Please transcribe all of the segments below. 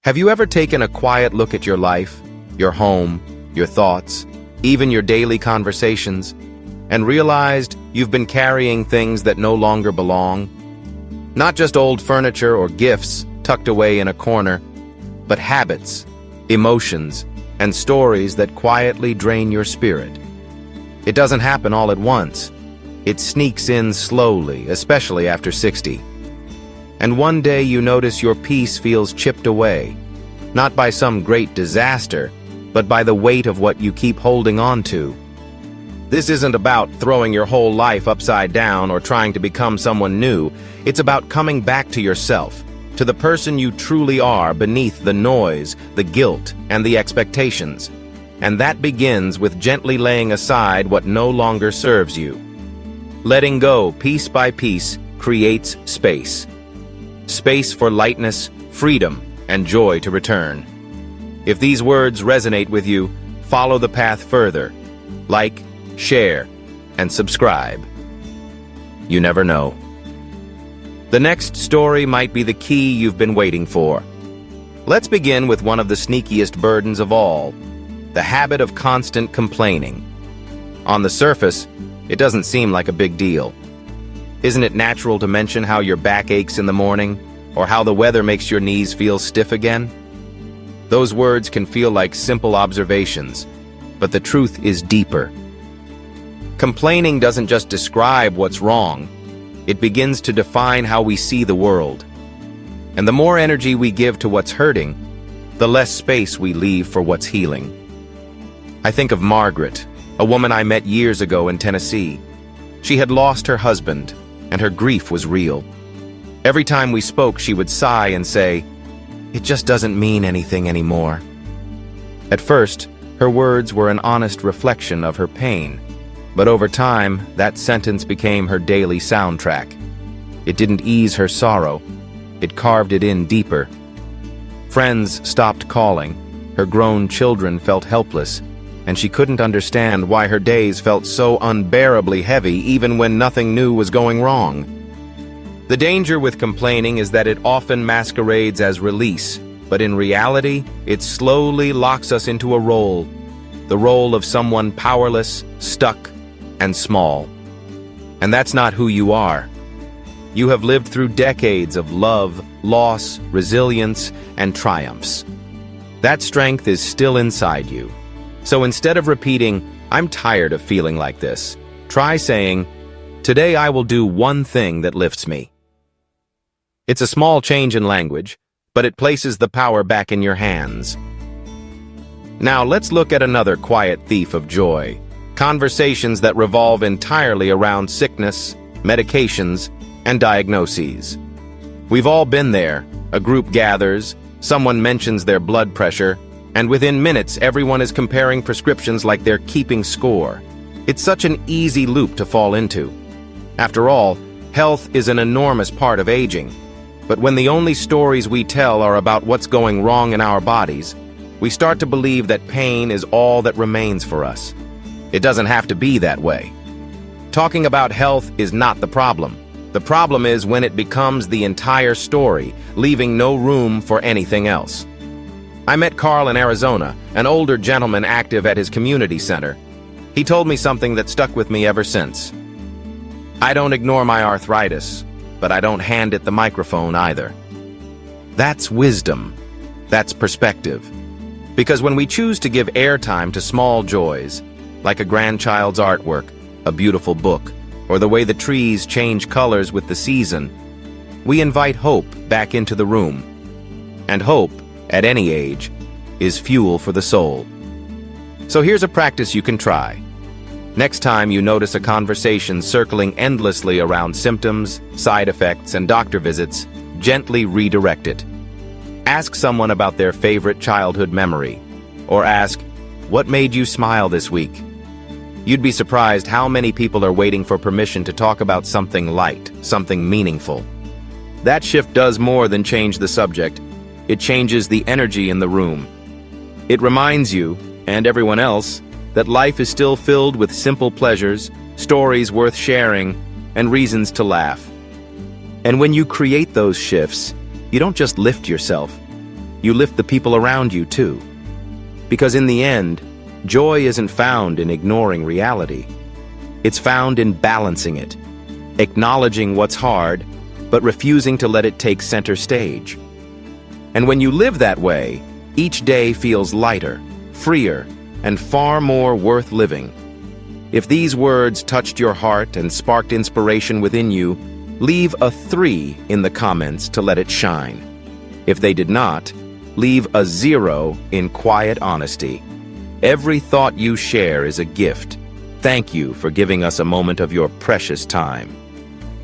Have you ever taken a quiet look at your life, your home, your thoughts, even your daily conversations, and realized you've been carrying things that no longer belong? Not just old furniture or gifts tucked away in a corner, but habits, emotions, and stories that quietly drain your spirit. It doesn't happen all at once. It sneaks in slowly, especially after 60. And one day you notice your peace feels chipped away, not by some great disaster, but by the weight of what you keep holding on to. This isn't about throwing your whole life upside down or trying to become someone new. It's about coming back to yourself, to the person you truly are beneath the noise, the guilt, and the expectations. And that begins with gently laying aside what no longer serves you. Letting go, piece by piece, creates space. Space for lightness, freedom, and joy to return. If these words resonate with you, follow the path further. Like, share, and subscribe. You never know. The next story might be the key you've been waiting for. Let's begin with one of the sneakiest burdens of all, the habit of constant complaining. On the surface, it doesn't seem like a big deal. Isn't it natural to mention how your back aches in the morning, or how the weather makes your knees feel stiff again? Those words can feel like simple observations, but the truth is deeper. Complaining doesn't just describe what's wrong, it begins to define how we see the world. And the more energy we give to what's hurting, the less space we leave for what's healing. I think of Margaret, a woman I met years ago in Tennessee. She had lost her husband, and her grief was real. Every time we spoke, she would sigh and say, "It just doesn't mean anything anymore." At first, her words were an honest reflection of her pain, but over time, that sentence became her daily soundtrack. It didn't ease her sorrow, it carved it in deeper. Friends stopped calling, her grown children felt helpless, and she couldn't understand why her days felt so unbearably heavy even when nothing new was going wrong. The danger with complaining is that it often masquerades as release, but in reality, it slowly locks us into a role, the role of someone powerless, stuck, and small. And that's not who you are. You have lived through decades of love, loss, resilience, and triumphs. That strength is still inside you. So instead of repeating, "I'm tired of feeling like this," try saying, "Today I will do one thing that lifts me." It's a small change in language, but it places the power back in your hands. Now let's look at another quiet thief of joy. Conversations that revolve entirely around sickness, medications, and diagnoses. We've all been there. A group gathers, someone mentions their blood pressure, and within minutes everyone is comparing prescriptions like they're keeping score. It's such an easy loop to fall into. After all, health is an enormous part of aging. But when the only stories we tell are about what's going wrong in our bodies, we start to believe that pain is all that remains for us. It doesn't have to be that way. Talking about health is not the problem. The problem is when it becomes the entire story, leaving no room for anything else. I met Carl in Arizona, an older gentleman active at his community center. He told me something that stuck with me ever since. "I don't ignore my arthritis, but I don't hand it the microphone either." That's wisdom. That's perspective. Because when we choose to give airtime to small joys, like a grandchild's artwork, a beautiful book, or the way the trees change colors with the season, we invite hope back into the room. And hope, at any age, is fuel for the soul. So here's a practice you can try. Next time you notice a conversation circling endlessly around symptoms, side effects, and doctor visits, gently redirect it. Ask someone about their favorite childhood memory, or ask, "What made you smile this week?" You'd be surprised how many people are waiting for permission to talk about something light, something meaningful. That shift does more than change the subject. It changes the energy in the room. It reminds you, and everyone else, that life is still filled with simple pleasures, stories worth sharing, and reasons to laugh. And when you create those shifts, you don't just lift yourself, you lift the people around you too. Because in the end, joy isn't found in ignoring reality. It's found in balancing it, acknowledging what's hard, but refusing to let it take center stage. And when you live that way, each day feels lighter, freer, and far more worth living. If these words touched your heart and sparked inspiration within you, leave a 3 in the comments to let it shine. If they did not, leave a 0 in quiet honesty. Every thought you share is a gift. Thank you for giving us a moment of your precious time.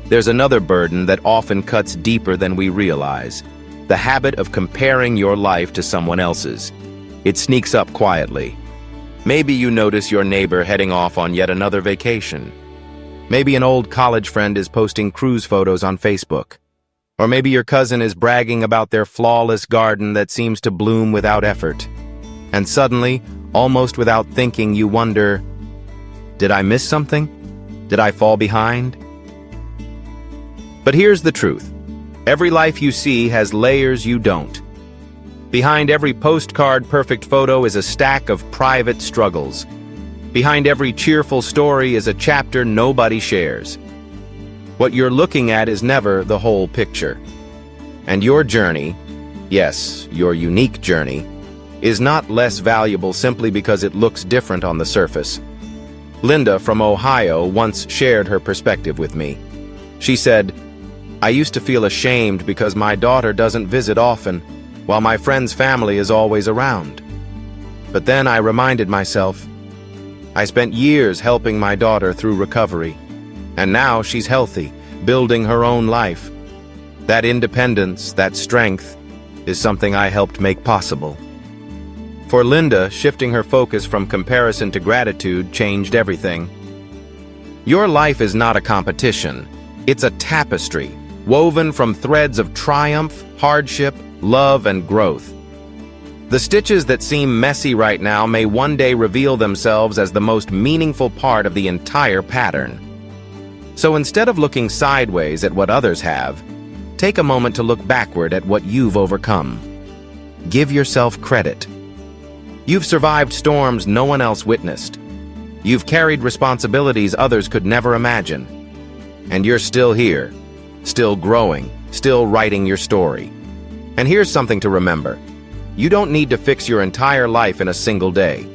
There's another burden that often cuts deeper than we realize: the habit of comparing your life to someone else's. It sneaks up quietly. Maybe you notice your neighbor heading off on yet another vacation. Maybe an old college friend is posting cruise photos on Facebook. Or maybe your cousin is bragging about their flawless garden that seems to bloom without effort. And suddenly, almost without thinking, you wonder, did I miss something? Did I fall behind? But here's the truth. Every life you see has layers you don't. Behind every postcard perfect photo is a stack of private struggles. Behind every cheerful story is a chapter nobody shares. What you're looking at is never the whole picture. And your journey, yes, your unique journey, is not less valuable simply because it looks different on the surface. Linda from Ohio once shared her perspective with me. She said, "I used to feel ashamed because my daughter doesn't visit often, while my friend's family is always around. But then I reminded myself, I spent years helping my daughter through recovery, and now she's healthy, building her own life. That independence, that strength, is something I helped make possible." For Linda, shifting her focus from comparison to gratitude changed everything. Your life is not a competition. It's a tapestry, woven from threads of triumph, hardship, love, and growth. The stitches that seem messy right now may one day reveal themselves as the most meaningful part of the entire pattern. So instead of looking sideways at what others have, take a moment to look backward at what you've overcome. Give yourself credit. You've survived storms no one else witnessed. You've carried responsibilities others could never imagine. And you're still here, still growing, still writing your story. And here's something to remember. You don't need to fix your entire life in a single day.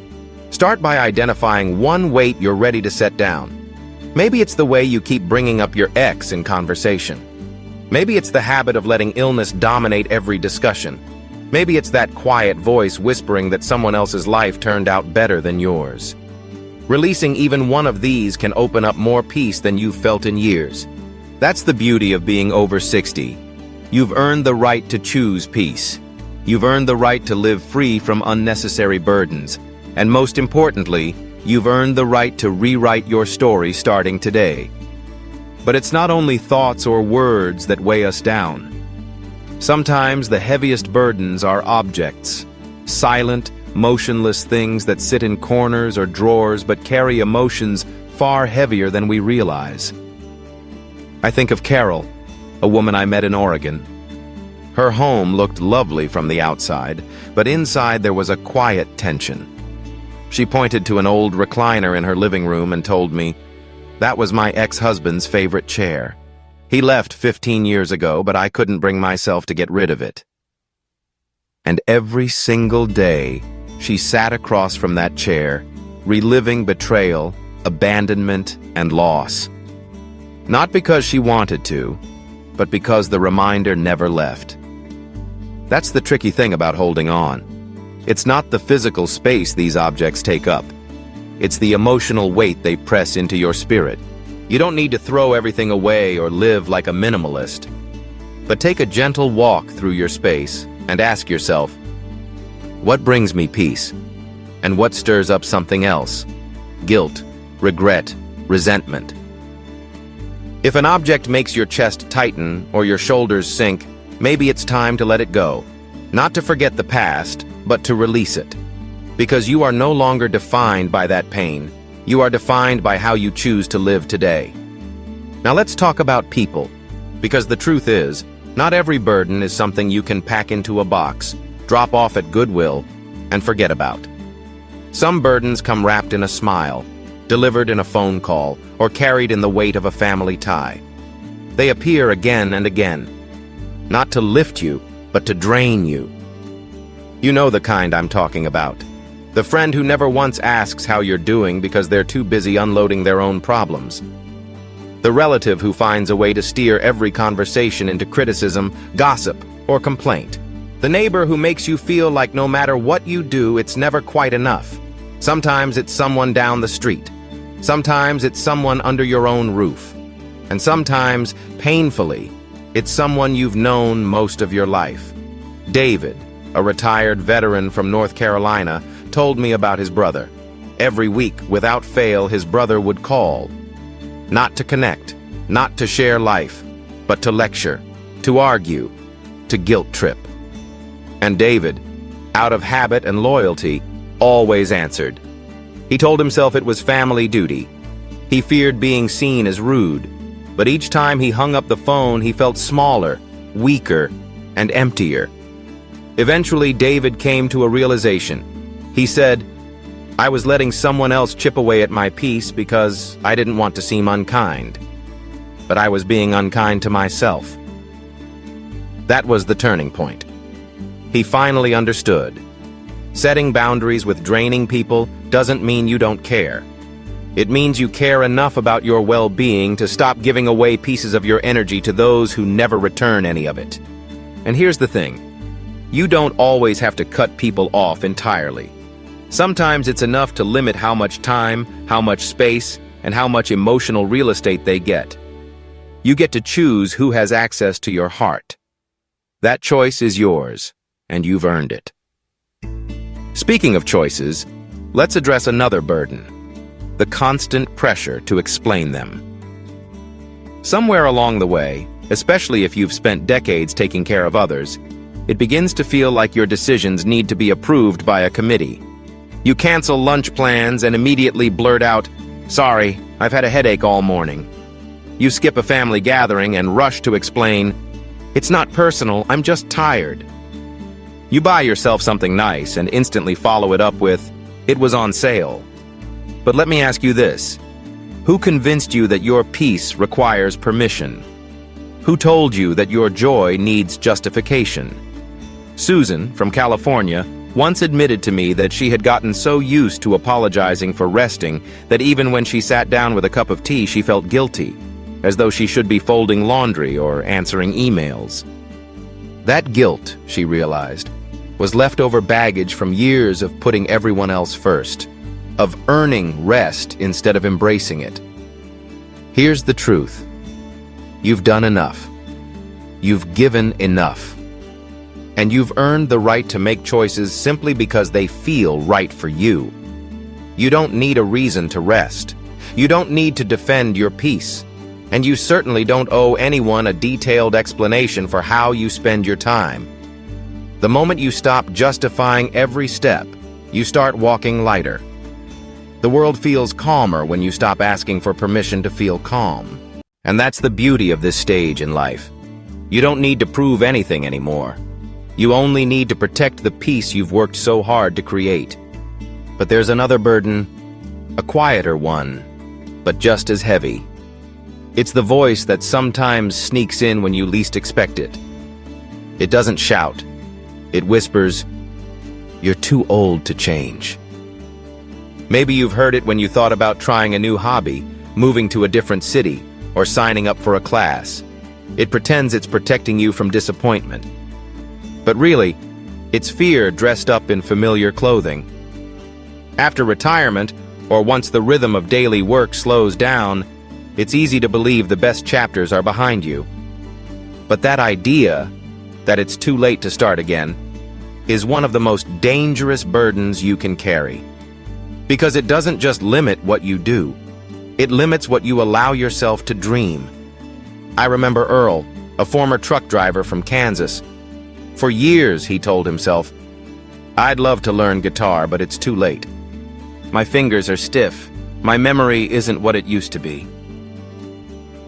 Start by identifying one weight you're ready to set down. Maybe it's the way you keep bringing up your ex in conversation. Maybe it's the habit of letting illness dominate every discussion. Maybe it's that quiet voice whispering that someone else's life turned out better than yours. Releasing even one of these can open up more peace than you've felt in years. That's the beauty of being over 60. You've earned the right to choose peace. You've earned the right to live free from unnecessary burdens. And most importantly, you've earned the right to rewrite your story starting today. But it's not only thoughts or words that weigh us down. Sometimes the heaviest burdens are objects, silent, motionless things that sit in corners or drawers but carry emotions far heavier than we realize. I think of Carol, a woman I met in Oregon. Her home looked lovely from the outside, but inside there was a quiet tension. She pointed to an old recliner in her living room and told me, "That was my ex-husband's favorite chair. He left 15 years ago, but I couldn't bring myself to get rid of it." And every single day, she sat across from that chair, reliving betrayal, abandonment, and loss. Not because she wanted to, but because the reminder never left. That's the tricky thing about holding on. It's not the physical space these objects take up. It's the emotional weight they press into your spirit. You don't need to throw everything away or live like a minimalist. But take a gentle walk through your space and ask yourself, what brings me peace? And what stirs up something else? Guilt, regret, resentment. If an object makes your chest tighten or your shoulders sink, maybe it's time to let it go. Not to forget the past, but to release it. Because you are no longer defined by that pain. You are defined by how you choose to live today. Now let's talk about people. Because the truth is, not every burden is something you can pack into a box. drop off at Goodwill, and forget about. Some burdens come wrapped in a smile, delivered in a phone call, or carried in the weight of a family tie. They appear again and again, not to lift you, but to drain you. You know the kind I'm talking about. The friend who never once asks how you're doing because they're too busy unloading their own problems. The relative who finds a way to steer every conversation into criticism, gossip, or complaint. The neighbor who makes you feel like no matter what you do, it's never quite enough. Sometimes it's someone down the street. Sometimes it's someone under your own roof. And sometimes, painfully, it's someone you've known most of your life. David, a retired veteran from North Carolina, told me about his brother. Every week, without fail, his brother would call. Not to connect, not to share life, but to lecture, to argue, to guilt trip. And David, out of habit and loyalty, always answered. He told himself it was family duty. He feared being seen as rude, but each time he hung up the phone, he felt smaller, weaker, and emptier. Eventually, David came to a realization. He said, "I was letting someone else chip away at my peace because I didn't want to seem unkind. But I was being unkind to myself." That was the turning point. He finally understood. Setting boundaries with draining people doesn't mean you don't care. It means you care enough about your well-being to stop giving away pieces of your energy to those who never return any of it. And here's the thing. You don't always have to cut people off entirely. Sometimes it's enough to limit how much time, how much space, and how much emotional real estate they get. You get to choose who has access to your heart. That choice is yours, and you've earned it. Speaking of choices, let's address another burden: the constant pressure to explain them. Somewhere along the way, especially if you've spent decades taking care of others, it begins to feel like your decisions need to be approved by a committee. You cancel lunch plans and immediately blurt out, "Sorry, I've had a headache all morning." You skip a family gathering and rush to explain, "It's not personal, I'm just tired." You buy yourself something nice and instantly follow it up with, "It was on sale." But let me ask you this. Who convinced you that your peace requires permission? Who told you that your joy needs justification? Susan, from California, once admitted to me that she had gotten so used to apologizing for resting that even when she sat down with a cup of tea, she felt guilty, as though she should be folding laundry or answering emails. That guilt, she realized, was leftover baggage from years of putting everyone else first, of earning rest instead of embracing it. Here's the truth. You've done enough. You've given enough. And you've earned the right to make choices simply because they feel right for you. You don't need a reason to rest. You don't need to defend your peace. And you certainly don't owe anyone a detailed explanation for how you spend your time. The moment you stop justifying every step, you start walking lighter. The world feels calmer when you stop asking for permission to feel calm. And that's the beauty of this stage in life. You don't need to prove anything anymore. You only need to protect the peace you've worked so hard to create. But there's another burden, a quieter one, but just as heavy. It's the voice that sometimes sneaks in when you least expect it. It doesn't shout. It whispers, "You're too old to change." Maybe you've heard it when you thought about trying a new hobby, moving to a different city, or signing up for a class. It pretends it's protecting you from disappointment. But really, it's fear dressed up in familiar clothing. After retirement, or once the rhythm of daily work slows down, it's easy to believe the best chapters are behind you. But that idea, that it's too late to start again, is one of the most dangerous burdens you can carry. Because it doesn't just limit what you do, it limits what you allow yourself to dream. I remember Earl, a former truck driver from Kansas. For years, he told himself, "I'd love to learn guitar, but it's too late. My fingers are stiff. My memory isn't what it used to be."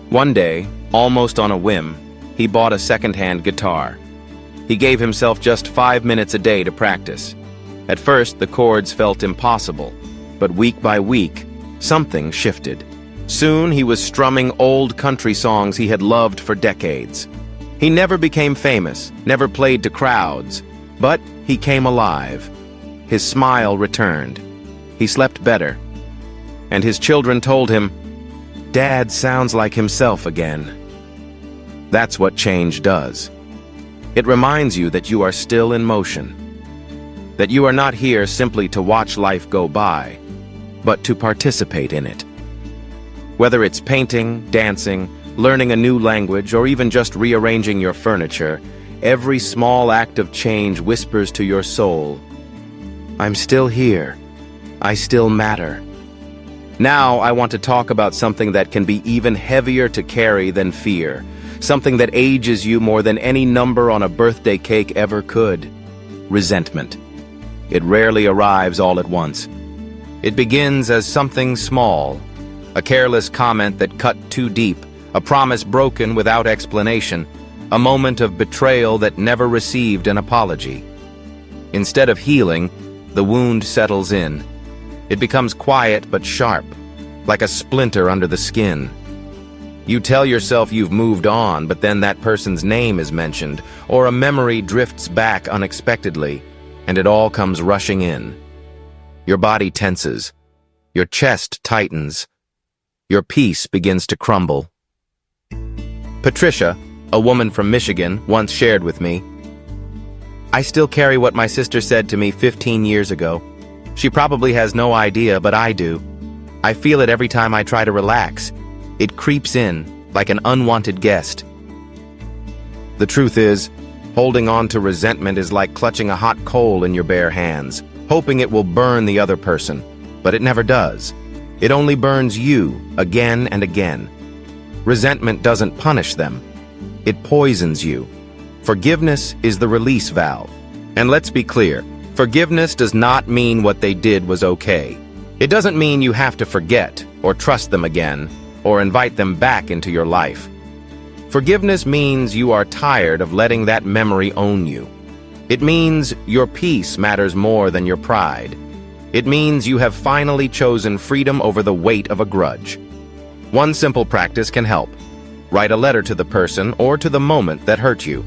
One day, almost on a whim, he bought a second-hand guitar. He gave himself just 5 minutes a day to practice. At first, the chords felt impossible, but week by week, something shifted. Soon, he was strumming old country songs he had loved for decades. He never became famous, never played to crowds, but he came alive. His smile returned. He slept better. And his children told him, "Dad sounds like himself again." That's what change does. It reminds you that you are still in motion, that you are not here simply to watch life go by, but to participate in it. Whether it's painting, dancing, learning a new language, or even just rearranging your furniture, every small act of change whispers to your soul, "I'm still here. I still matter." Now I want to talk about something that can be even heavier to carry than fear, something that ages you more than any number on a birthday cake ever could: resentment. It rarely arrives all at once. It begins as something small, a careless comment that cut too deep, a promise broken without explanation, a moment of betrayal that never received an apology. Instead of healing, the wound settles in. It becomes quiet but sharp, like a splinter under the skin. You tell yourself you've moved on, but then that person's name is mentioned, or a memory drifts back unexpectedly, and it all comes rushing in. Your body tenses. Your chest tightens. Your peace begins to crumble. Patricia, a woman from Michigan, once shared with me, "I still carry what my sister said to me 15 years ago. She probably has no idea, but I do. I feel it every time I try to relax. It creeps in, like an unwanted guest." The truth is, holding on to resentment is like clutching a hot coal in your bare hands, hoping it will burn the other person, but it never does. It only burns you again and again. Resentment doesn't punish them. It poisons you. Forgiveness is the release valve. And let's be clear, forgiveness does not mean what they did was okay. It doesn't mean you have to forget, or trust them again, or invite them back into your life. Forgiveness means you are tired of letting that memory own you. It means your peace matters more than your pride. It means you have finally chosen freedom over the weight of a grudge. One simple practice can help. Write a letter to the person or to the moment that hurt you.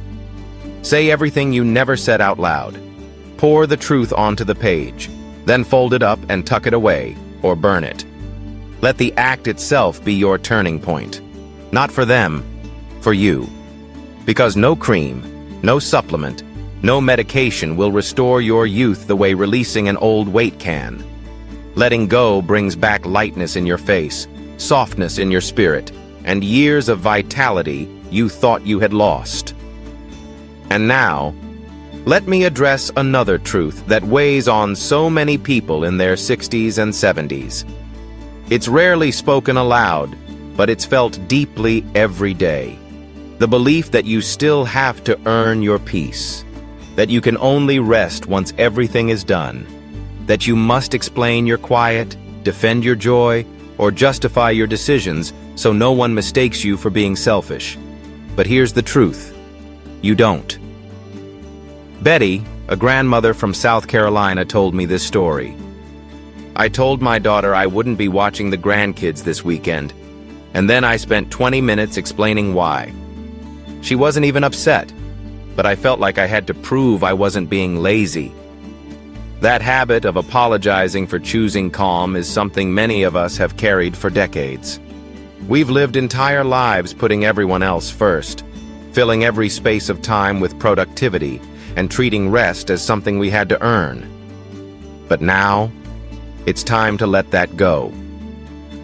Say everything you never said out loud. Pour the truth onto the page, then fold it up and tuck it away, or burn it. Let the act itself be your turning point. Not for them, for you. Because no cream, no supplement, no medication will restore your youth the way releasing an old weight can. Letting go brings back lightness in your face, softness in your spirit, and years of vitality you thought you had lost. And now, let me address another truth that weighs on so many people in their 60s and 70s. It's rarely spoken aloud, but it's felt deeply every day. The belief that you still have to earn your peace, that you can only rest once everything is done, that you must explain your quiet, defend your joy, or justify your decisions so no one mistakes you for being selfish. But here's the truth: you don't. Betty, a grandmother from South Carolina, told me this story. "I told my daughter I wouldn't be watching the grandkids this weekend, and then I spent 20 minutes explaining why. She wasn't even upset, but I felt like I had to prove I wasn't being lazy." That habit of apologizing for choosing calm is something many of us have carried for decades. We've lived entire lives putting everyone else first, filling every space of time with productivity, and treating rest as something we had to earn. But now, it's time to let that go.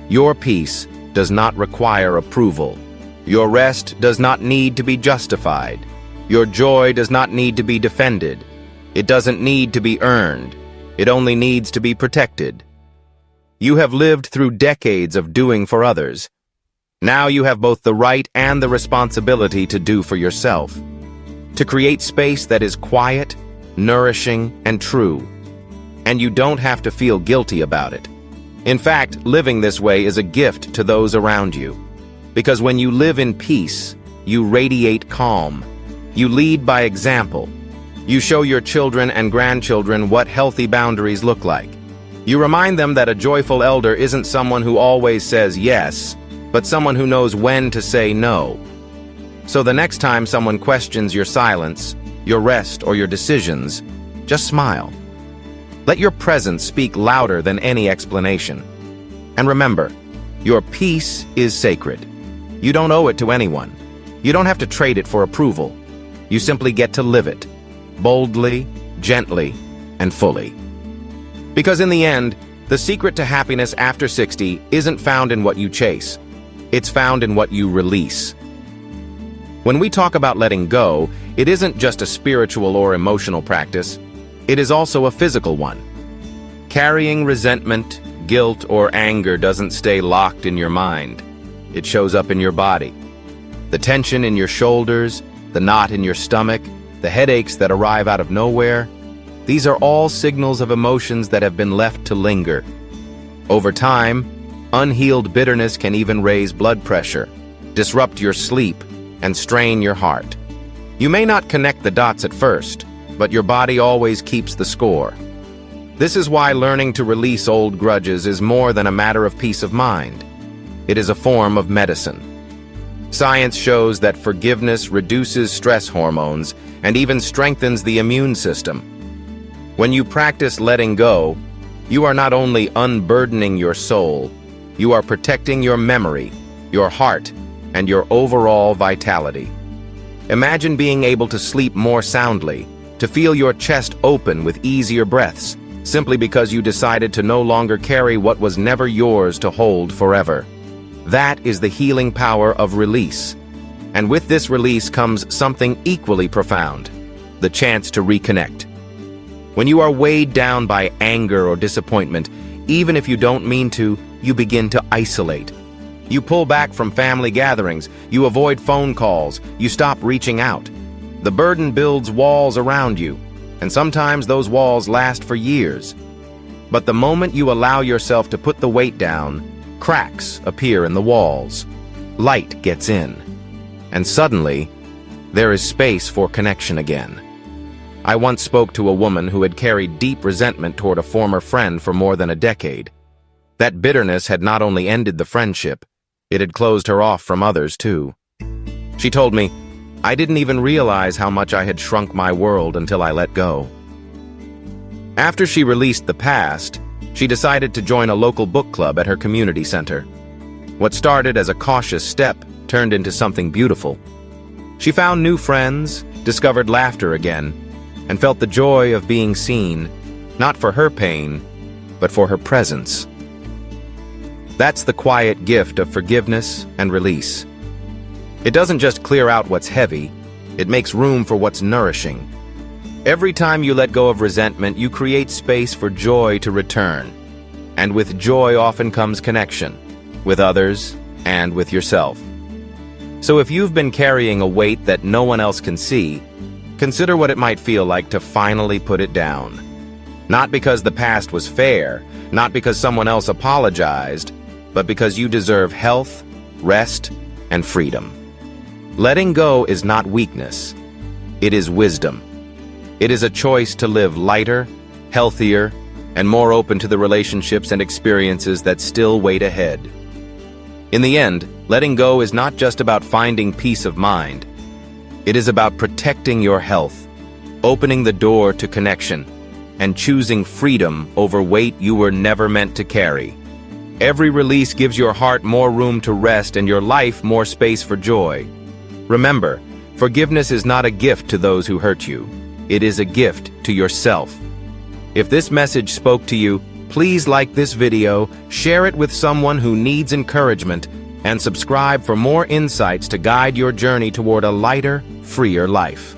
Your peace does not require approval. Your rest does not need to be justified. Your joy does not need to be defended. It doesn't need to be earned. It only needs to be protected. You have lived through decades of doing for others. Now you have both the right and the responsibility to do for yourself. To create space that is quiet, nourishing, and true. And you don't have to feel guilty about it. In fact, living this way is a gift to those around you. Because when you live in peace, you radiate calm. You lead by example. You show your children and grandchildren what healthy boundaries look like. You remind them that a joyful elder isn't someone who always says yes, but someone who knows when to say no. So the next time someone questions your silence, your rest, or your decisions, just smile. Let your presence speak louder than any explanation. And remember, your peace is sacred. You don't owe it to anyone. You don't have to trade it for approval. You simply get to live it, boldly, gently, and fully. Because in the end, the secret to happiness after 60 isn't found in what you chase. It's found in what you release. When we talk about letting go, it isn't just a spiritual or emotional practice. It is also a physical one. Carrying resentment, guilt, or anger doesn't stay locked in your mind. It shows up in your body. The tension in your shoulders, the knot in your stomach, the headaches that arrive out of nowhere, these are all signals of emotions that have been left to linger. Over time, unhealed bitterness can even raise blood pressure, disrupt your sleep, and strain your heart. You may not connect the dots at first, but your body always keeps the score. This is why learning to release old grudges is more than a matter of peace of mind. It is a form of medicine. Science shows that forgiveness reduces stress hormones and even strengthens the immune system. When you practice letting go, you are not only unburdening your soul, you are protecting your memory, your heart, and your overall vitality. Imagine being able to sleep more soundly, to feel your chest open with easier breaths, simply because you decided to no longer carry what was never yours to hold forever. That is the healing power of release. And with this release comes something equally profound, the chance to reconnect. When you are weighed down by anger or disappointment, even if you don't mean to, you begin to isolate. You pull back from family gatherings, you avoid phone calls, you stop reaching out. The burden builds walls around you, and sometimes those walls last for years. But the moment you allow yourself to put the weight down, cracks appear in the walls. Light gets in. And suddenly, there is space for connection again. I once spoke to a woman who had carried deep resentment toward a former friend for more than a decade. That bitterness had not only ended the friendship, it had closed her off from others too. She told me, "I didn't even realize how much I had shrunk my world until I let go." After she released the past, she decided to join a local book club at her community center. What started as a cautious step turned into something beautiful. She found new friends, discovered laughter again, and felt the joy of being seen, not for her pain, but for her presence. That's the quiet gift of forgiveness and release. It doesn't just clear out what's heavy, it makes room for what's nourishing. Every time you let go of resentment, you create space for joy to return. And with joy often comes connection, with others and with yourself. So if you've been carrying a weight that no one else can see, consider what it might feel like to finally put it down. Not because the past was fair, not because someone else apologized, but because you deserve health, rest, and freedom. Letting go is not weakness. It is wisdom. It is a choice to live lighter, healthier, and more open to the relationships and experiences that still wait ahead. In the end, letting go is not just about finding peace of mind. It is about protecting your health, opening the door to connection, and choosing freedom over weight you were never meant to carry. Every release gives your heart more room to rest and your life more space for joy. Remember, forgiveness is not a gift to those who hurt you. It is a gift to yourself. If this message spoke to you, please like this video, share it with someone who needs encouragement, and subscribe for more insights to guide your journey toward a lighter, freer life.